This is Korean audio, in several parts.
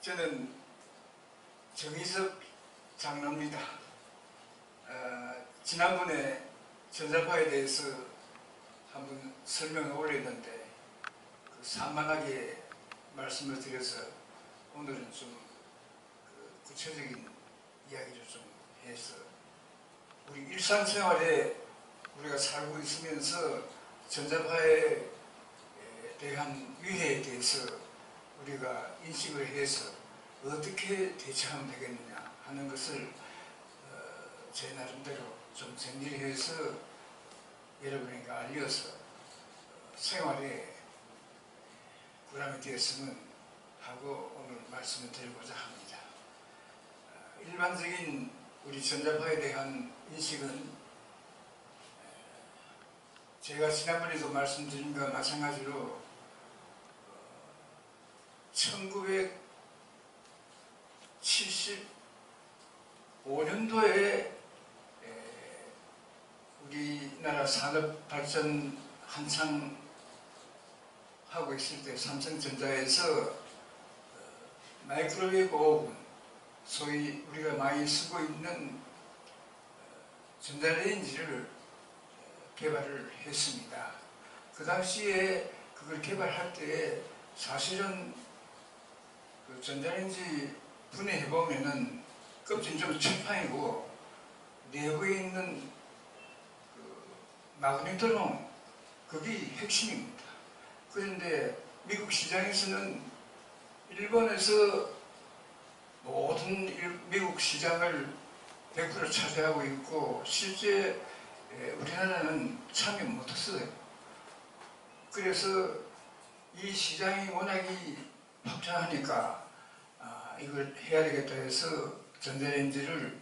저는 정희섭 장로입니다. 지난번에 전자파에 대해서 한번 설명을 올렸는데 산만하게 말씀을 드려서 오늘은 좀 구체적인 이야기를 좀 해서 우리 일상생활에 우리가 살고 있으면서 전자파에 대한 위해에 대해서 우리가 인식을 해서 어떻게 대처하면 되겠느냐 하는 것을 제 나름대로 좀 정리를 해서 여러분에게 알려서 생활에 보람이 되었으면 하고 오늘 말씀을 드리고자 합니다. 일반적인 우리 전자파에 대한 인식은 제가 지난번에도 말씀드린 것과 마찬가지로 1975년도에 우리나라 산업 발전 한창 하고 있을 때 삼성전자에서 마이크로웨이브 오븐, 소위 우리가 많이 쓰고 있는 전자레인지를 개발을 했습니다. 그 당시에 그걸 개발할 때 사실은 그 전자레인지 분해해보면은 껍질은 좀 철판이고 내부에 있는 그 마그네트론 그게 핵심입니다. 그런데 미국 시장에서는 일본에서 모든 미국 시장을 100% 차지하고 있고 실제 우리나라는 참여 못했어요. 그래서 이 시장이 워낙이 확장하니까 이걸 해야 되겠다 해서 전자레인지를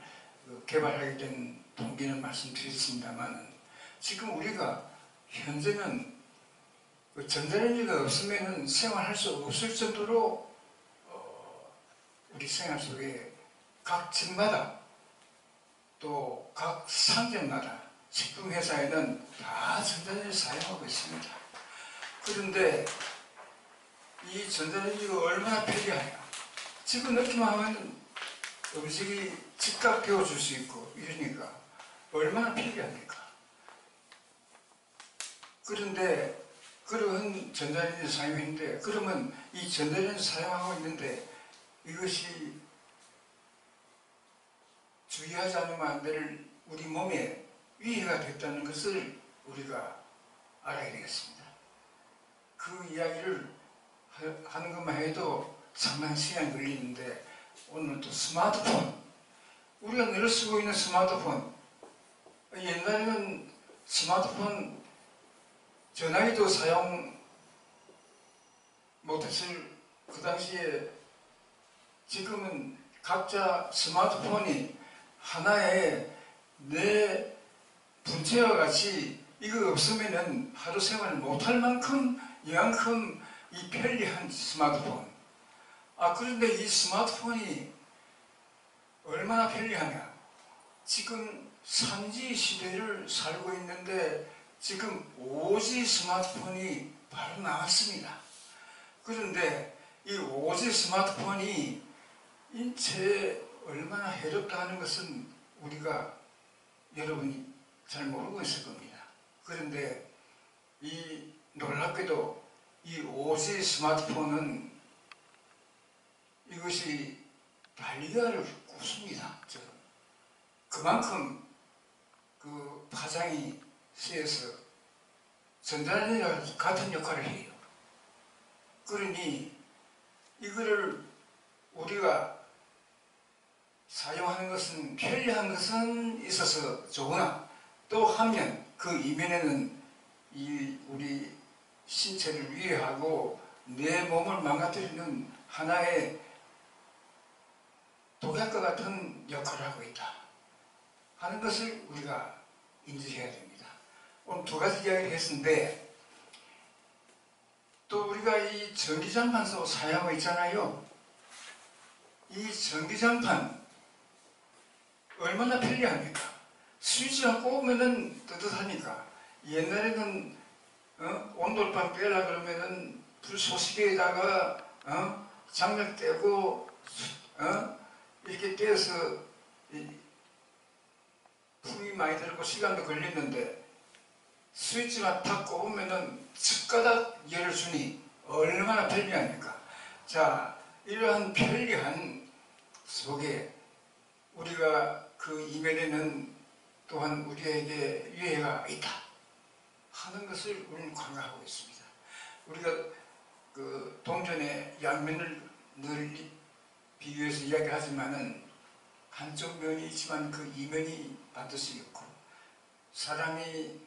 개발하게 된 동기는 말씀드렸습니다만 지금 우리가 현재는 그 전자레인지가 없으면 생활할 수 없을 정도로 우리 생활 속에 각 집마다 또 각 상점마다 식품회사에는 다 전자레인지를 사용하고 있습니다. 그런데 이 전자레인지가 얼마나 편리하냐. 집어 넣기만 하면 음식이 즉각 데워줄 수 있고 이러니까 얼마나 편리합니까? 그런데 그런 전자레인지 사용했는데 그러면 이 전자레인지 사용하고 있는데 이것이 주의하지 않으면 안 될 우리 몸에 위해가 됐다는 것을 우리가 알아야 되겠습니다. 그 이야기를 하는 것만 해도 상당히 시간이 걸리는데 오늘 또 스마트폰, 우리가 늘 쓰고 있는 스마트폰, 옛날에는 스마트폰 전화기도 사용 못했을 그 당시에 지금은 각자 스마트폰이 하나의 내 분체와 같이 이거 없으면은 하루 생활을 못할 만큼 이만큼 이 편리한 스마트폰. 그런데 이 스마트폰이 얼마나 편리하냐. 지금 3G 시대를 살고 있는데 지금 5G 스마트폰이 바로 나왔습니다. 그런데 이 5G 스마트폰이 인체에 얼마나 해롭다 하는 것은 우리가 여러분이 잘 모르고 있을 겁니다. 그런데 이 놀랍게도 이 5G 스마트폰은 이것이 달리기를 꼽습니다. 그만큼 그 파장이 세서 전자레인지와 같은 역할을 해요. 그러니 이거를 우리가 사용하는 것은 편리한 것은 있어서 좋으나 또 한면 그 이면에는 이 우리 신체를 위해하고 내 몸을 망가뜨리는 하나의 독약과 같은 역할을 하고 있다 하는 것을 우리가 인지해야 됩니다. 오늘 두 가지 이야기를 했는데 또 우리가 이 전기장판도 사용하고 있잖아요. 이 전기장판 얼마나 편리합니까? 스위치만 꼽으면은 뜨뜻하니까. 옛날에는 온돌판 빼려 그러면은 불쏘시개에다가 장력 떼고 이렇게 떼어서 품이 많이 들고 시간도 걸리는데 스위치만 탁 꼽으면은 즉가닥 열을 주니 얼마나 편리합니까? 자, 이러한 편리한 속에 우리가 그 이면에는 또한 우리에게 유해가 있다 하는 것을 우리는 간과하고 있습니다. 우리가 그 동전의 양면을 늘 비교해서 이야기하지만은 한쪽 면이 있지만 그 이면이 반드시 있고, 사람이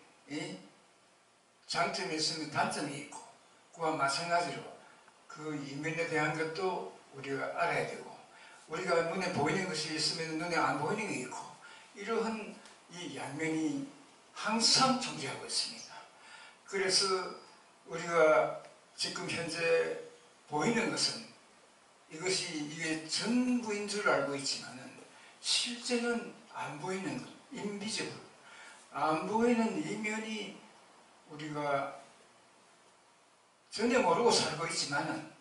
장점이 있으면 단점이 있고, 그와 마찬가지로 그 이면에 대한 것도 우리가 알아야 되고, 우리가 눈에 보이는 것이 있으면 눈에 안 보이는 게 있고, 이러한 이 양면이 항상 존재하고 있습니다. 그래서 우리가 지금 현재 보이는 것은 이게 전부인 줄 알고 있지만은 실제는 안 보이는 것, 인비지블, 안 보이는 이면이 우리가 전혀 모르고 살고 있지만은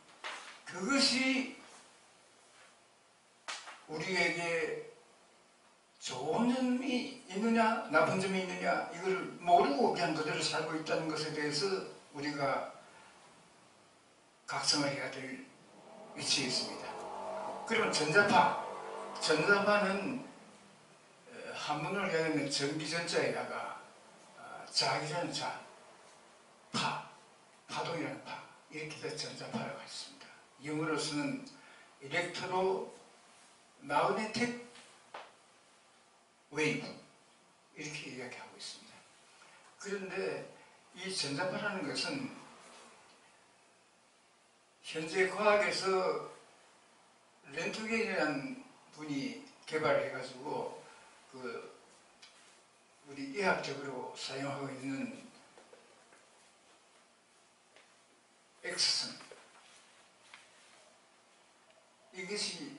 그것이 우리에게 좋은 점이 있느냐 나쁜 점이 있느냐 이걸 모르고 그냥 그대로 살고 있다는 것에 대해서 우리가 각성을 해야 될 위치에 있습니다. 그러면 전자파는 한문으로 이야기하면 전기전자에다가 자기라는 자, 파동이라는 파, 이렇게 해서 전자파라고 했습니다. 영어로서는 일렉트로마그네틱 웨이브 이렇게 이야기하고 있습니다. 그런데 이 전자파라는 것은 현재 과학에서 렌트겐이라는 분이 개발해가지고 우리 의학적으로 사용하고 있는 X선, 이것이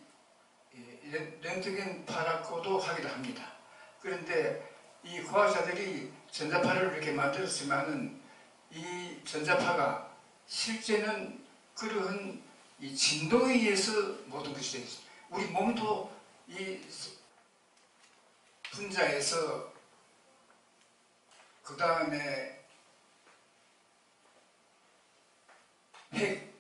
렌트겐파라고도 하기도 합니다. 그런데 이 과학자들이 전자파를 이렇게 만들었지만은 이 전자파가 실제는 그러한 이 진동에 의해서 모든 것이 되어 있습니다. 우리 몸도 이 분자에서 그 다음에 핵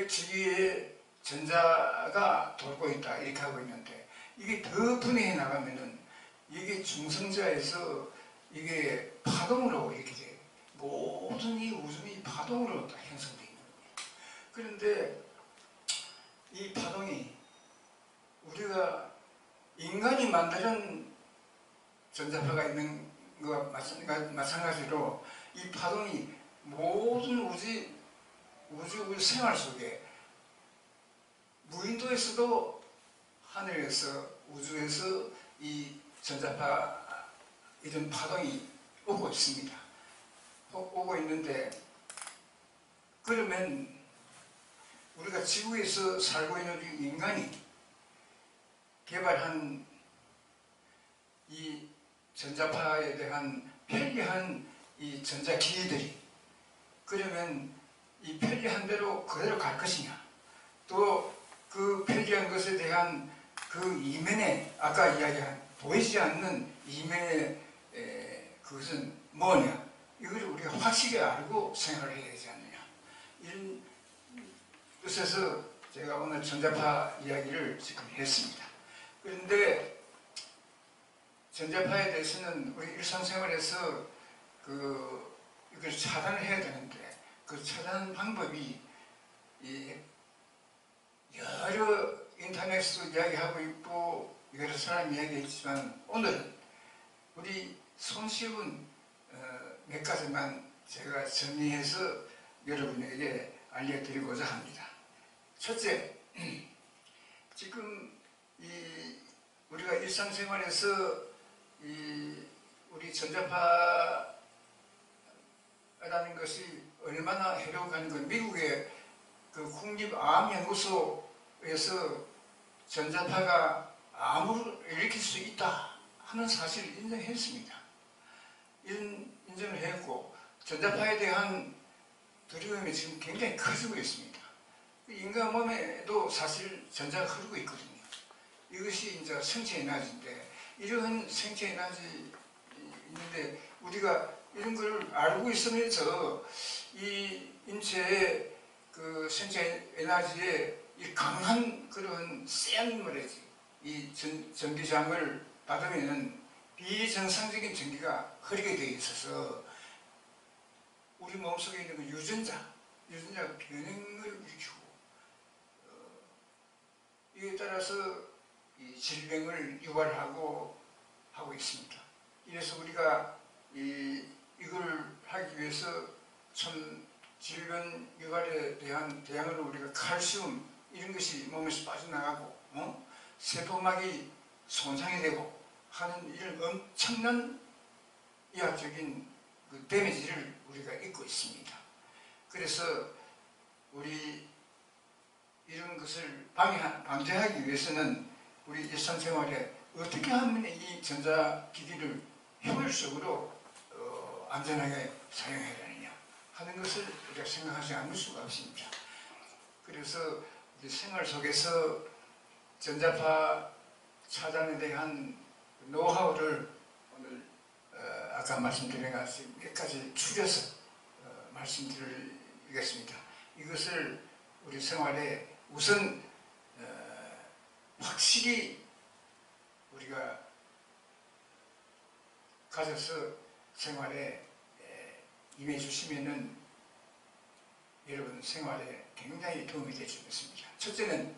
주위에 전자가 돌고 있다 이렇게 하고 있는데, 이게 더 분해해 나가면은 이게 중성자에서 이게 파동으로 이렇게 돼. 모든 이 우주이 파동으로 다 형성되어 있는 겁니다. 그런데 이 파동이 우리가 인간이 만드는 전자파가 있는 것과 마찬가지로 이 파동이 모든 우주 생활 속에 무인도에서도 하늘에서 우주에서 이 전자파 이런 파동이 오고 있습니다. 오고 있는데, 그러면 우리가 지구에서 살고 있는 우리 인간이 개발한 이 전자파에 대한 편리한 이 전자기기들이 그러면 이 편리한 대로 그대로 갈 것이냐, 또 그 편리한 것에 대한 그 이면에 아까 이야기한 보이지 않는 이면의 그것은 뭐냐, 이걸 우리가 확실히 알고 생각을 해야 되지 않느냐, 이런 뜻에서 제가 오늘 전자파 이야기를 지금 했습니다. 그런데 전자파에 대해서는 우리 일상생활에서 이걸 차단을 해야 되는데, 그 차단 방법이 여러 인터넷에서 이야기하고 있고 여러 사람이 이야기했지만, 오늘은 우리 손쉬운 몇 가지만 제가 정리해서 여러분에게 알려드리고자 합니다. 첫째, 지금 우리가 일상생활에서 우리 전자파라는 것이 얼마나 해로운가는 건 미국의 그 국립암연구소에서 전자파가 암을 일으킬 수 있다 하는 사실을 인정했습니다. 이런 인정을 했고, 전자파에 대한 두려움이 지금 굉장히 커지고 있습니다. 인간 몸에도 사실 전자가 흐르고 있거든요. 이것이 이제 생체 에너지인데, 이런 생체 에너지 있는데 우리가 이런 걸 알고 있으면서 이 인체의 그 생체 에너지에 이 강한 그런 센 뭐라지 이 전기장을 받으면은 비정상적인 전기가 흐르게 되어 있어서 우리 몸속에 있는 그 유전자가 변형을 일으키고 이에 따라서 이 질병을 유발하고 하고 있습니다. 이래서 우리가 이걸 하기 위해서 참 질병 유발에 대한 대항으로 우리가 칼슘 이런 것이 몸에서 빠져나가고 세포막이 손상이 되고 하는 이런 엄청난 의학적인 그 데미지를 우리가 입고 있습니다. 그래서 우리 이런 것을 방지하기 위해서는 우리 일상생활에 어떻게 하면 이 전자기기를 효율적으로 안전하게 사용해야 되느냐 하는 것을 우리가 생각하지 않을 수가 없습니다. 그래서 우리 생활 속에서 전자파 차단에 대한 노하우를 오늘 아까 말씀드린 것같이 몇 가지 추려서 말씀드리겠습니다. 이것을 우리 생활에 우선 확실히 우리가 가져서 생활에 임해 주시면은 여러분 생활에 굉장히 도움이 될 수 있습니다. 첫째는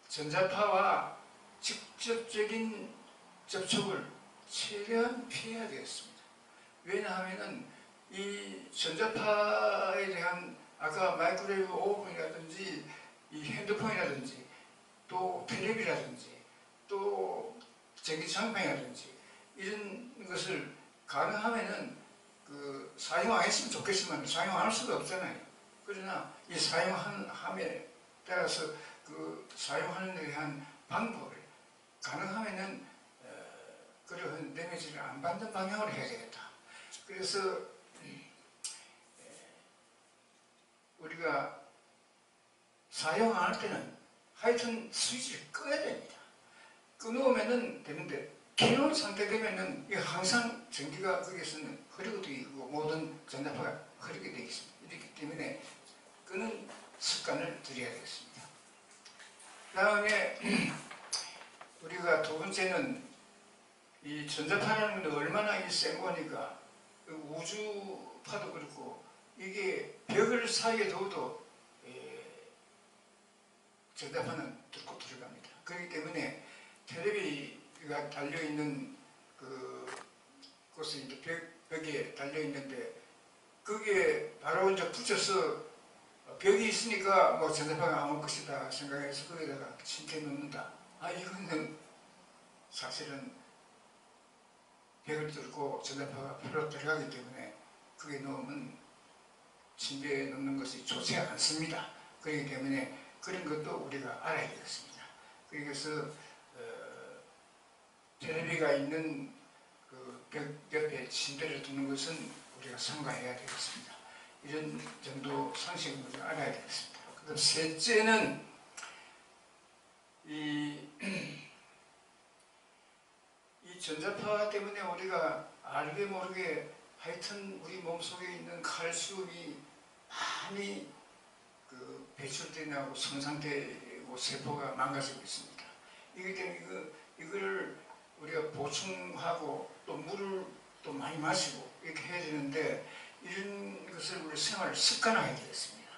전자파와 직접적인 접촉을 최대한 피해야 되겠습니다. 왜냐하면은 이 전자파에 대한 아까 마이크로웨이브 오븐이라든지 이 핸드폰이라든지 또 텔레비라든지 또 전기장판이라든지 이런 것을 가능하면은 그 사용 안 했으면 좋겠지만 사용 안 할 수가 없잖아요. 그러나 이 사용함에 따라서 그 사용하는 데 대한 방법을 가능하면은 그런 데미지를 안 받는 방향으로 해야 되겠다. 그래서 우리가 사용 안 할 때는 하여튼 스위치를 꺼야 됩니다. 꺼놓으면 되는데 켜놓은 상태 되면은 항상 전기가 거기에서는 흐르게 되어 있고 모든 전자파가 흐르게 되어 있습니다. 이렇기 때문에 끄는 습관을 들여야 되겠습니다. 그 다음에 우리가 두 번째는 이 전자파라는 건 얼마나 센 거니까 우주파도 그렇고 이게 벽을 사이에 둬도 전자파는 뚫고 들어갑니다. 그렇기 때문에 텔레비가 달려있는 곳에 이제 벽에 달려있는데 거기에 바로 이제 붙여서 벽이 있으니까 뭐 전자파가 안 올 것이다 생각해서 거기다가 침대 넣는다. 이거는 사실은 벽을 뚫고 전자파가 풀어 들어가기 때문에 그게 넣으면 침대에 넣는 것이 좋지 않습니다. 그렇기 때문에 그런 것도 우리가 알아야 되겠습니다. 그래서 텔레비가 있는 그 벽 옆에 침대를 두는 것은 우리가 삼가해야 되겠습니다. 이런 정도 상식을 우리가 알아야 되겠습니다. 그다음 셋째는 이 전자파 때문에 우리가 알게 모르게 하여튼 우리 몸속에 있는 칼슘이 많이 배출되고 손상되고 세포가 망가지고 있습니다. 이기 때문에 이거를 우리가 보충하고 또 물을 또 많이 마시고 이렇게 해야 되는데 이런 것을 우리 생활 습관화해야 되겠습니다.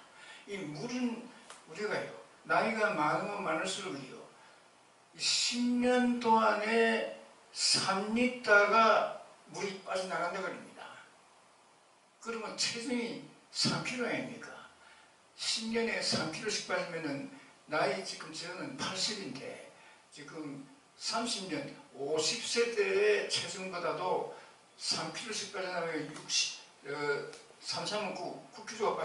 이 물은 우리가요 나이가 많으면 많을수록요 10년 동안에 3리터가 물이 빠져나간다고 합니다. 그러면 체중이 3kg 아닙니까? 10년에 3kg씩 빠지면은 나이 지금 저는 80인데 지금 30년 50세 때의 체중보다도 3kg씩 빠져나가면 3, 3은 9kg가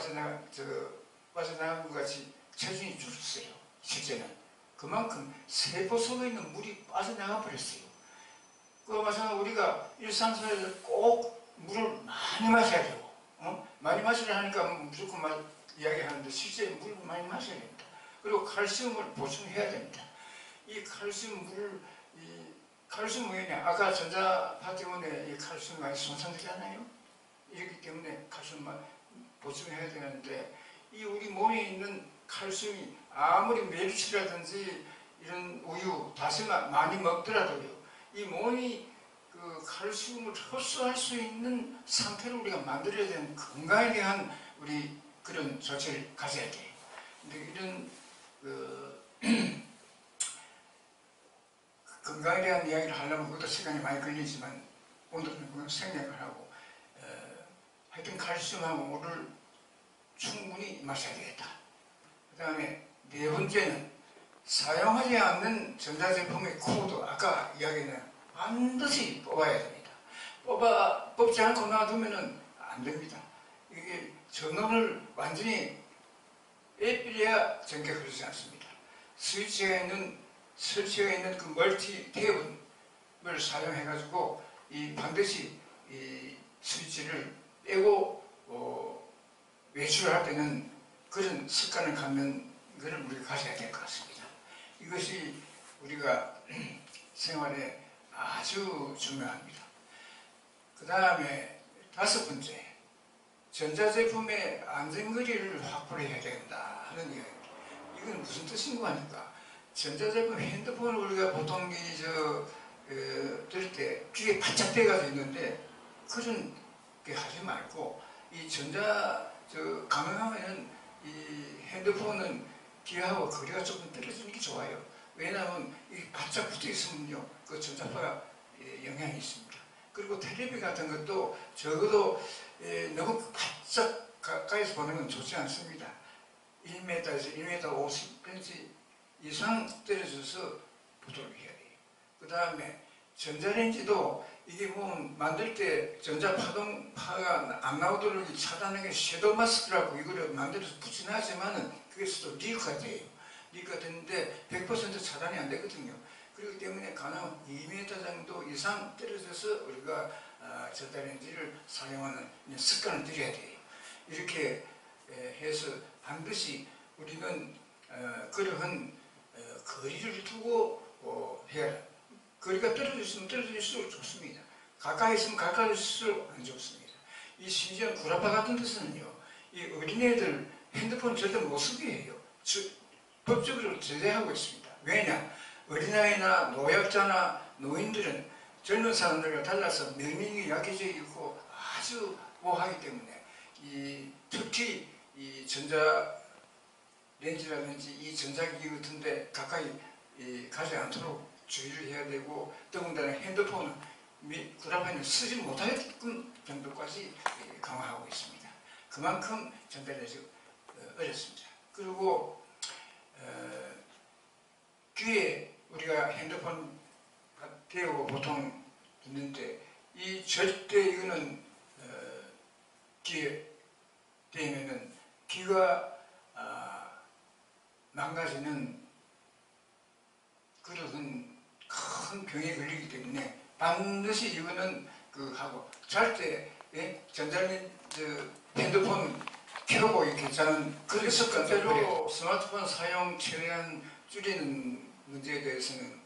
빠져나간 것 같이 체중이 줄었어요. 실제는 그만큼 세포 속에 있는 물이 빠져나가 버렸어요. 그와 마찬가지로 우리가 일상생활에서 꼭 물을 많이 마셔야 되고 많이 마시려 하니까 무조건 이야기하는데 실제 물을 많이 마셔야 됩니다. 그리고 칼슘을 보충해야 됩니다. 이 칼슘 물을 칼슘 뭐냐? 아까 전자파 때문에 이 칼슘이 많이 손상되잖아요. 이렇기 때문에 칼슘만 보충해야 되는데 이 우리 몸에 있는 칼슘이 아무리 멸치라든지 이런 우유, 다시마 많이 먹더라도요. 이 몸이 그 칼슘을 흡수할 수 있는 상태를 우리가 만들어야 되는 건강에 대한 우리 그런 조치를 가져야 돼요. 근데 이런 건강에 대한 이야기를 하려면 그것도 시간이 많이 걸리지만 오늘은 그건 생략을 하고 하여튼 칼슘하고 물을 충분히 마셔야 되겠다. 그 다음에 네 번째는 사용하지 않는 전자제품의 코드, 아까 이야기는 반드시 뽑아야 됩니다. 뽑지 않고 놔두면 안 됩니다. 이게 전원을 완전히 빼버려야 전기가 흐르지 않습니다. 설치가 있는 그 멀티 탭을 사용해가지고 반드시 이 스위치를 빼고 외출을 할 때는 그런 습관을 갖는 것을 우리가 가져야 될 것 같습니다. 이것이 우리가 생활에 아주 중요합니다. 그 다음에 다섯 번째, 전자제품의 안전거리를 확보를 해야 된다 하는 이야기입니다. 이건 무슨 뜻인가 하니까 전자제품 핸드폰을 우리가 보통 들을 때 귀에 바짝 대가지고 있는데 그런 게 하지 말고 이 가능하면 이 핸드폰은 귀하고 거리가 조금 떨어지는 게 좋아요. 왜냐하면 이 바짝 붙어 있으면요, 그 전자파가 영향이 있습니다. 그리고 텔레비 같은 것도 적어도 너무 바짝 가까이서 보는 건 좋지 않습니다. 1m에서 1m 50cm 이상 떨어져서 보도록 해야 돼요. 그 다음에 전자레인지도 이게 뭐 만들 때 전자파가 안 나오도록 차단하는 게 섀도우 마스크라고 이거를 만들어서 붙여놨지만은 그게서도 리크가 돼요. 리크가 되는데 100% 차단이 안 되거든요. 그렇기 때문에 가능한 2m 정도 이상 떨어져서 우리가 전자레인지를 사용하는 습관을 들여야 돼요. 이렇게 해서 반드시 우리는 그러한 거리를 두고 해야 해요. 거리가 떨어졌으면 떨어질수록 좋습니다. 가까이 있으면 가까이 있을수록 안 좋습니다. 이 심지어 구라파 같은 데서는요, 이 어린애들 핸드폰 절대 못 쓰게 해요. 법적으로 제재하고 있습니다. 왜냐? 어린아이나 노약자나 노인들은 젊은 사람들과 달라서 면역력이 약해져 있고 아주 모호하기 때문에 특히 이 전자레인지라든지 이 전자기기 같은데 가까이 가지 않도록 주의를 해야 되고, 더군다나 핸드폰은 구라파는 쓰지 못하게끔 정도까지 강화하고 있습니다. 그만큼 전달해서 어렵습니다. 그리고 귀에 우리가 핸드폰 대고 보통 있는데 절대 이거는 귀에 대면은 귀가 망가지는 그런 큰 병에 걸리기 때문에 반드시 이거는 하고 잘 때 핸드폰 켜고 이렇게 자는 그런 습관대로 스마트폰 사용 최대한 줄이는 문제에 대해서는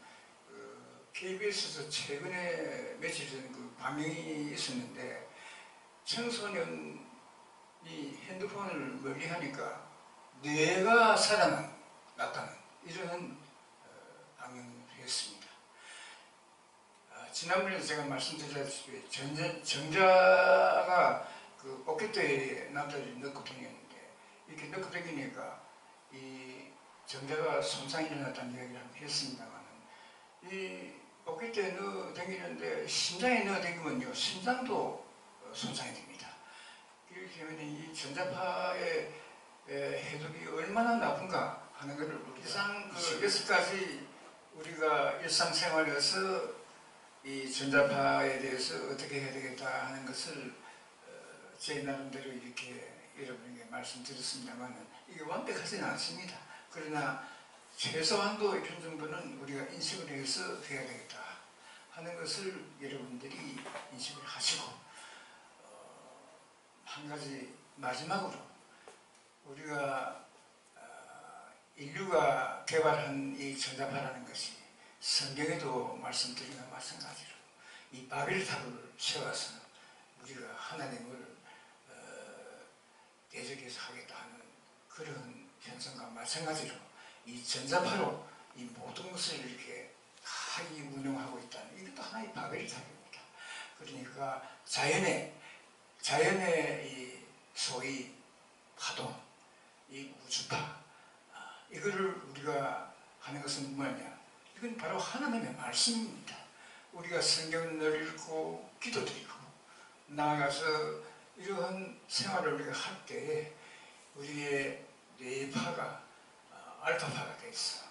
KBS에서 최근에 며칠 전에 방영이 있었는데 청소년이 핸드폰을 멀리 하니까 뇌가 살아났다는 이런 방영을 했습니다. 지난번에 제가 말씀드렸다시피 정자가 어깨대에 남자들이 넣고 다녔는데 이렇게 넣고 다니니까 이 정자가 손상이 일어났다는 이야기를 했습니다만 이 어깨대에 넣어 다니는데 심장에 넣어 다니면요 심장도 손상이 됩니다. 그렇기 때문에 이 전자파의 해독이 얼마나 나쁜가 하는 것을 이상 6가지 우리가 일상생활에서 이 전자파에 대해서 어떻게 해야 되겠다 하는 것을 제 나름대로 이렇게 여러분에게 말씀드렸습니다만 이게 완벽하지는 않습니다. 그러나 최소한도 이런 정도는 우리가 인식을 해서 해야 되겠다 하는 것을 여러분들이 인식을 하시고 한 가지 마지막으로 우리가 인류가 개발한 이 전자파라는 것이 성경에도 말씀드린 것과 마찬가지로 이 바벨탑을 세워서 우리가 하나님을 대적해서 하겠다 하는 그런 현상과 마찬가지로 이 전자파로 이 모든 것을 이렇게 다 운영하고 있다는 이것도 하나의 바벨탑입니다. 그러니까 자연의 이 소위 파동, 이 우주파, 이거를 우리가 하는 것은 뭐냐? 이건 바로 하나님의 말씀입니다. 우리가 성경을 읽고 기도드리고 나아가서 이러한 생활을 우리가 할 때에 우리의 뇌파가 알파파가 돼서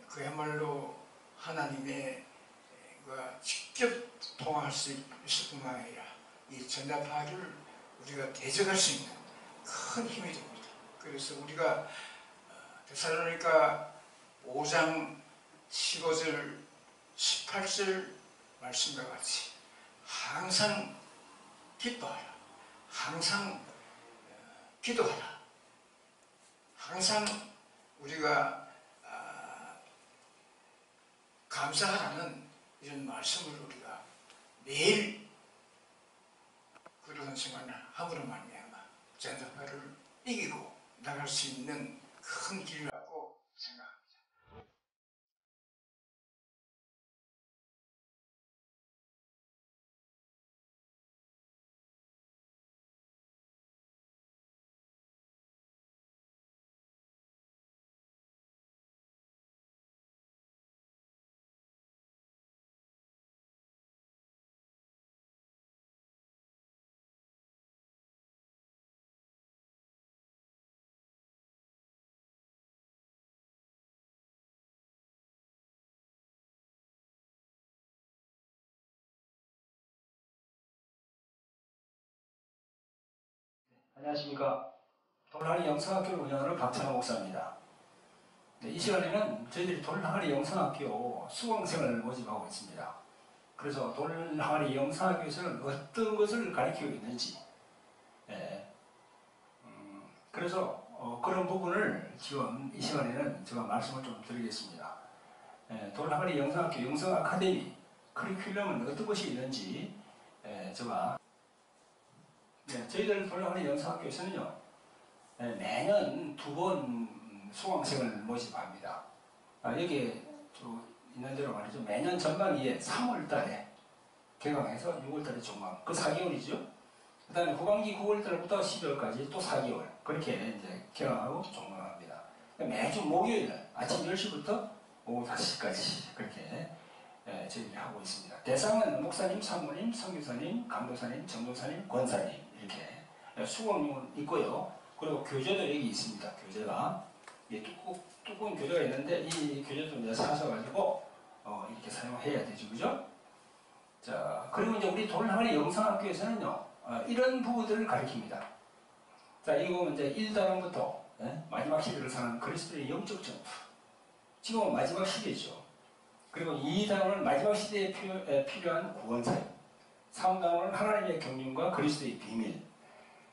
그야말로 하나님의 직접 통화할 수 있을 뿐만 아니라 이 전자파를 우리가 대적할 수 있는 큰 힘이 됩니다. 그래서 우리가 데살로니가 5장 15절 18절 말씀과 같이 항상 기뻐하라, 항상 기도하라, 항상 우리가 감사하라는 이런 말씀을 우리가 매일 그런 생활을 함으로 말미암아 전자파를 이기고 나갈 수 있는 큰 길이라고 생각합니다. 안녕하십니까. 돌항아리 영성학교를 운영하는 박찬호 목사입니다. 네, 이 시간에는 저희들이 돌항아리 영성학교 수강생을 모집하고 있습니다. 그래서 돌항아리 영성학교에서는 어떤 것을 가르치고 있는지, 그래서 그런 부분을 지금 이 시간에는 제가 말씀을 좀 드리겠습니다. 돌항아리 영성학교 영성아카데미 커리큘럼은 어떤 것이 있는지 제가 저희들 돌항아리 영성학교에서는요, 매년 2번 수강생을 모집합니다. 여기 있는 대로 말이죠. 매년 전반기에 3월 달에 개강해서 6월 달에 종강. 그 4개월이죠. 그 다음에 후반기 9월 달부터 12월까지 또 4개월. 그렇게 이제 개강하고 종강합니다. 매주 목요일 아침 10시부터 오후 5시까지 그렇게 저희들이 하고 있습니다. 대상은 목사님, 사모님, 선교사님, 강도사님, 전도사님, 권사님 이렇게 수강료는 있고요. 그리고 교재도 여기 있습니다. 교재가 두꺼운 교재가 있는데 이 교재도 이제 사셔가지고 이렇게 사용해야 되죠, 그죠? 자, 그리고 이제 우리 돌항아리 영성학교에서는요 이런 부분들을 가르칩니다. 자, 이거 이제 1단원부터 마지막 시대를 사는 그리스도의 영적 전투. 지금은 마지막 시대죠. 그리고 2단원은 마지막 시대에 필요한 구원사역. 3단원은 하나님의 경륜과 그리스도의 비밀.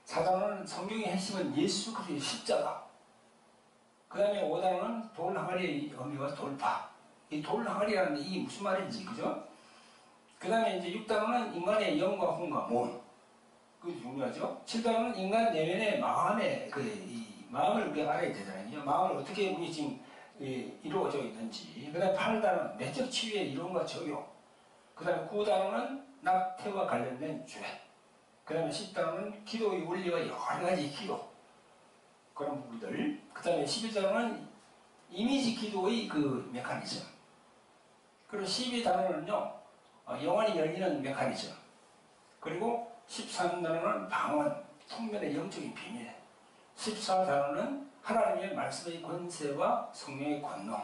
4단원은 성경의 핵심은 예수 그리스도의 십자가. 그 다음에 5단원은 돌항아리의 의미와 돌파. 이 돌항아리라는 게 이게 무슨 말인지, 그죠? 그 다음에 이제 6단원은 인간의 영과 혼과 몸. 그게 중요하죠? 7단원은 인간 내면의 마음의 이 마음을 우리가 알아야 되잖아요. 마음을 어떻게 우리 지금 이루어져 있는지. 그 다음에 8단원 내적 치유의 이론과 적용. 그 다음에 9단원은 낙태와 관련된 죄. 그 다음에 10단원은 기도의 원리와 여러 가지 기도. 그런 부분들. 그 다음에 11단원은 이미지 기도의 그 메커니즘. 그리고 12단원은요, 영혼이 열리는 메커니즘. 그리고 13단원은 방언, 통면의 영적인 비밀. 14단원은 하나님의 말씀의 권세와 성령의 권능.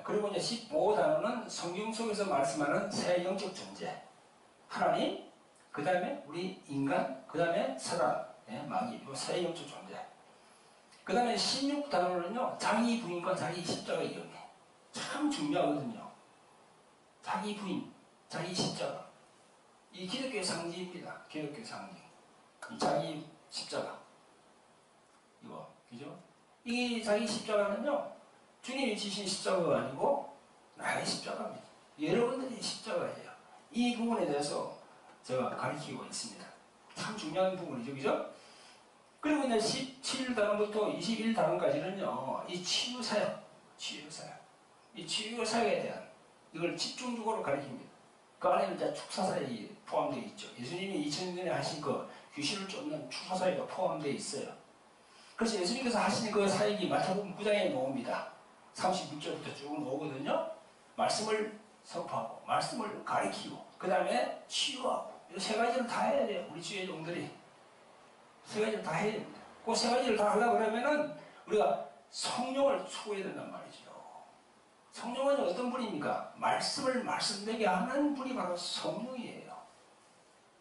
그리고 이제 15단원은 성경 속에서 말씀하는 새 영적 존재. 하나님, 그 다음에 우리 인간, 그 다음에 사람, 마귀, 새 영적 존재. 그 다음에 16단원은요, 자기 부인과 자기 십자가 이용해. 참 중요하거든요. 자기 부인, 자기 십자가. 이 기독교의 상징입니다. 기독교의 상징. 이 자기 십자가. 이거. 그죠? 이 자기 십자가는요, 주님이 지신 십자가가 아니고 나의 십자가입니다. 여러분들이 십자가예요. 이 부분에 대해서 제가 가르치고 있습니다. 참 중요한 부분이죠. 그죠? 그리고 이제 17단원부터 21단원까지는요, 이 치유사역, 이 치유사역에 대한 이걸 집중적으로 가르칩니다. 그 안에는 이제 축사사역이 포함되어 있죠. 예수님이 2000년 전에 하신 그 귀신을 쫓는 축사사역이 포함되어 있어요. 그래서 예수님께서 하신 그 사역이 마태복음 9장에 나옵니다. 36절부터 쭉 나오거든요. 말씀을 선포하고, 말씀을 가르치고, 그 다음에 치유하고, 이 세 가지를 다 해야 돼요. 우리 주의 종들이. 세 가지를 다 해야 됩니다. 그 세 가지를 다 하려고 그러면은 우리가 성령을 추구해야 된단 말이죠. 성령은 어떤 분입니까? 말씀을 말씀되게 하는 분이 바로 성령이에요.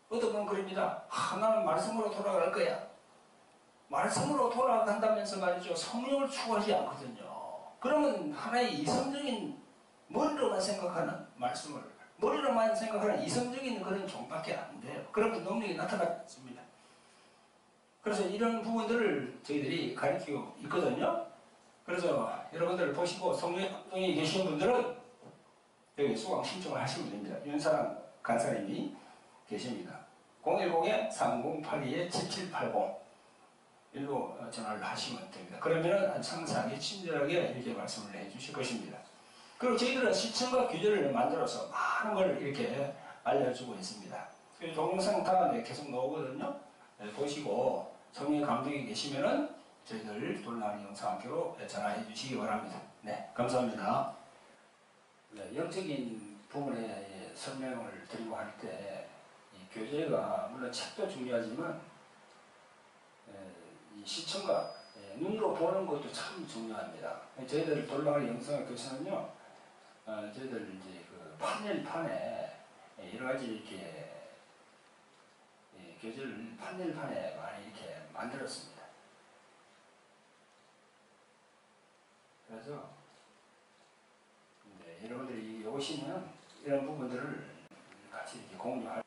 어떤 분은 그럽니다. 나는 말씀으로 돌아갈 거야. 말씀으로 돌아간다면서 말이죠. 성령을 추구하지 않거든요. 그러면 하나의 이성적인 머리로만 생각하는 말씀을, 머리로만 생각하는 이성적인 그런 종밖에 안 돼요. 그런 능력이 나타나지 않습니다. 그래서 이런 부분들을 저희들이 가르치고 있거든요. 그래서 여러분들 보시고 성령이 계신 분들은 여기 수강 신청을 하시면 됩니다. 윤사랑 간사님이 계십니다. 010-3082-7780 일로 전화를 하시면 됩니다. 그러면 상세하게 친절하게 이렇게 말씀을 해주실 것입니다. 그리고 저희들은 시청과 규제를 만들어서 많은 걸 이렇게 알려주고 있습니다. 동영상 다음에 계속 나오거든요. 보시고 성령의 감동이 계시면은 저희들 돌나가는 영상학교로 전화해 주시기 바랍니다. 네, 감사합니다. 네, 영적인 부분에 설명을 드리고 할 때 교재가 물론 책도 중요하지만 이 시청과 눈으로 보는 것도 참 중요합니다. 저희들 돌나가는 영상학교에서는요, 저희들 이제 그 판넬판에 여러 가지 이렇게 교재를 판넬판에 많이 이렇게 만들었습니다. 그래서 여러분들이 오시면 이런 부분들을 같이 이렇게 공유할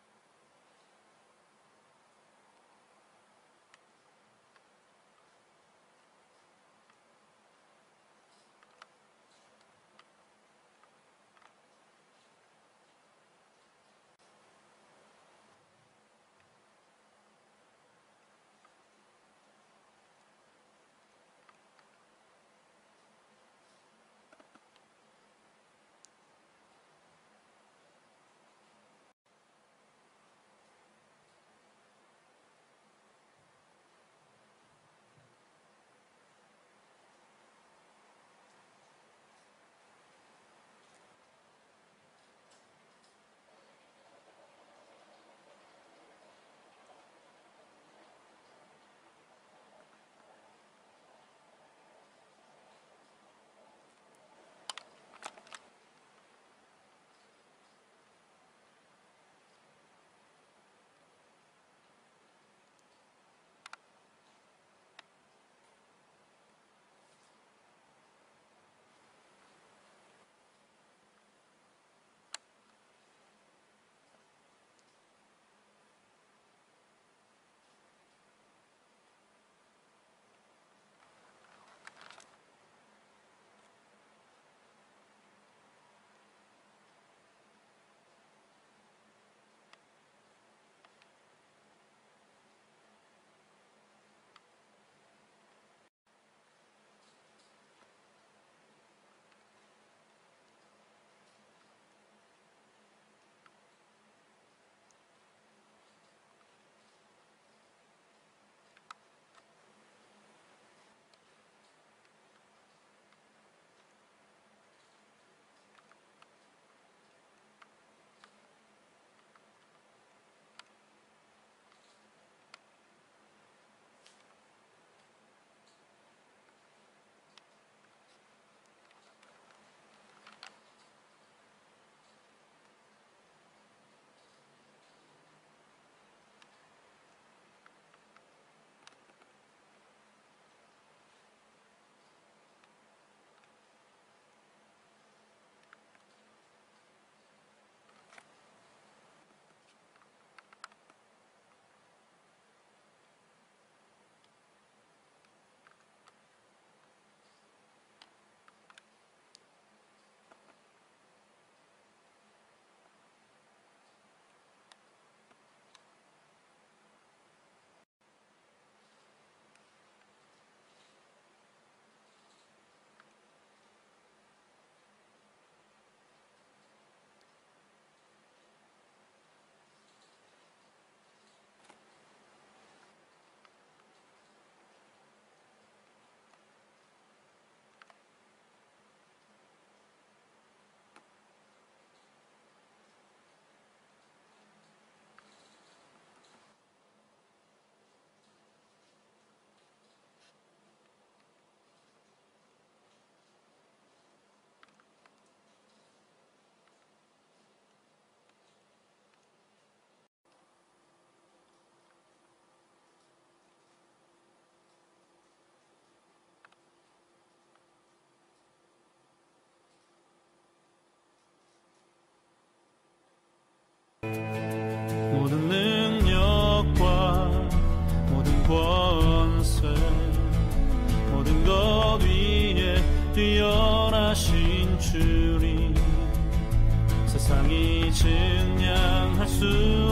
증량할 수